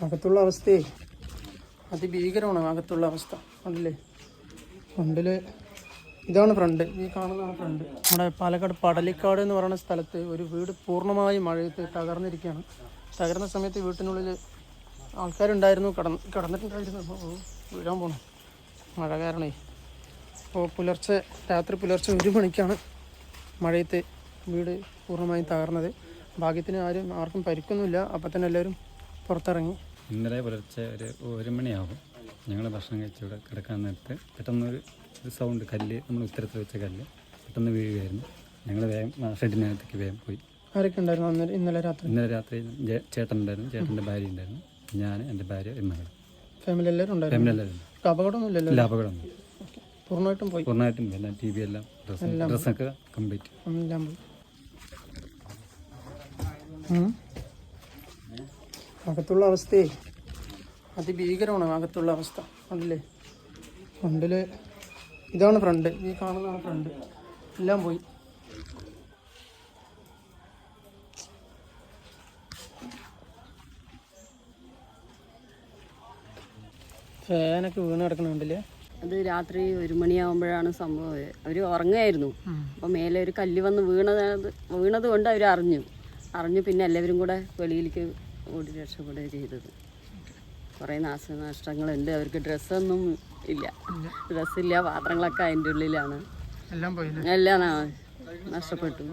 അകത്തുള്ള അവസ്ഥയെ അതിഭീകരമാണ്. അകത്തുള്ള അവസ്ഥ കണ്ടില്ലേ? ഫ്രണ്ടിൽ ഇതാണ് ഫ്രണ്ട്, ഈ കാണുന്നതാണ് ഫ്രണ്ട്. നമ്മുടെ പാലക്കാട് പടലിക്കാട് എന്ന് പറയുന്ന സ്ഥലത്ത് ഒരു വീട് പൂർണ്ണമായും മഴയത്ത് തകർന്നിരിക്കുകയാണ്. തകർന്ന സമയത്ത് വീട്ടിനുള്ളിൽ ആൾക്കാരുണ്ടായിരുന്നു, കിടന്നിട്ടുണ്ടായിരുന്നു. അപ്പോൾ വീഴാൻ പോകണം മഴ കാരണേ. അപ്പോൾ രാത്രി പുലർച്ചെ 1 മണിക്കാണ് മഴയത്ത് വീട് പൂർണ്ണമായും തകർന്നത്. ഭാഗ്യത്തിന് ആർക്കും പരിക്കൊന്നുമില്ല. അപ്പം തന്നെ എല്ലാവരും പുറത്തിറങ്ങി. ഇന്നലെ പുലർച്ചെ ഒരു 1 മണിയാകും ഞങ്ങൾ ഭക്ഷണം കഴിച്ചിവിടെ കിടക്കാൻ നേരത്ത് പെട്ടെന്നൊരു സൗണ്ട്, കല്ല്, നമ്മൾ ഉത്തരത്തിൽ വെച്ച കല്ല് പെട്ടെന്ന് വീഴുകയായിരുന്നു. ഞങ്ങൾ വേഗം ഷെഡിനകത്തേക്ക് വേഗം പോയി. ആരൊക്കെ ഉണ്ടായിരുന്നു ഇന്നലെ രാത്രി? ചേട്ടൻ ഉണ്ടായിരുന്നു, ചേട്ടൻ്റെ ഭാര്യ ഉണ്ടായിരുന്നു, ഞാൻ, എൻ്റെ ഭാര്യ, മകൾ. ഫാമിലി എല്ലാവരും ഉണ്ടായിരുന്നു. അപകടമൊന്നുമില്ലല്ലോ? ഇല്ല, അപകടമൊന്നും. പൂർണ്ണമായിട്ടും പോയി. എല്ലാം TV എല്ലാം ഡ്രസ്സൊക്കെ കംപ്ലീറ്റ് എല്ലാം പോയി. അകത്തുള്ള അവസ്ഥയെ അതിഭീകരമാണ്. അകത്തുള്ള അവസ്ഥ കണ്ടില്ലേ? ഫ്രണ്ടിൽ ഇതാണ് ഫ്രണ്ട്, ഈ കാണുന്നതാണ് ഫ്രണ്ട്. എല്ലാം പോയി. ഫാനൊക്കെ വീണ് കിടക്കണുണ്ടല്ലേ? അത് രാത്രി 1 മണിയാകുമ്പോഴാണ് സംഭവം. അവർ ഉറങ്ങുമായിരുന്നു. അപ്പോൾ മേലെ ഒരു കല്ല് വന്ന് വീണത് കൊണ്ട് അവർ അറിഞ്ഞു. പിന്നെ എല്ലാവരും കൂടെ വെളിയിലേക്ക് ഓടി രക്ഷപ്പെടുകയാണ് ചെയ്തത്. കുറേ നാശനഷ്ടങ്ങളുണ്ട്. അവർക്ക് ഡ്രസ്സൊന്നും ഇല്ല, ഡ്രസ്സില്ല, പാത്രങ്ങളൊക്കെ അതിൻ്റെ ഉള്ളിലാണ്. എല്ലാം പോയി, എല്ലാം നഷ്ടപ്പെട്ടു.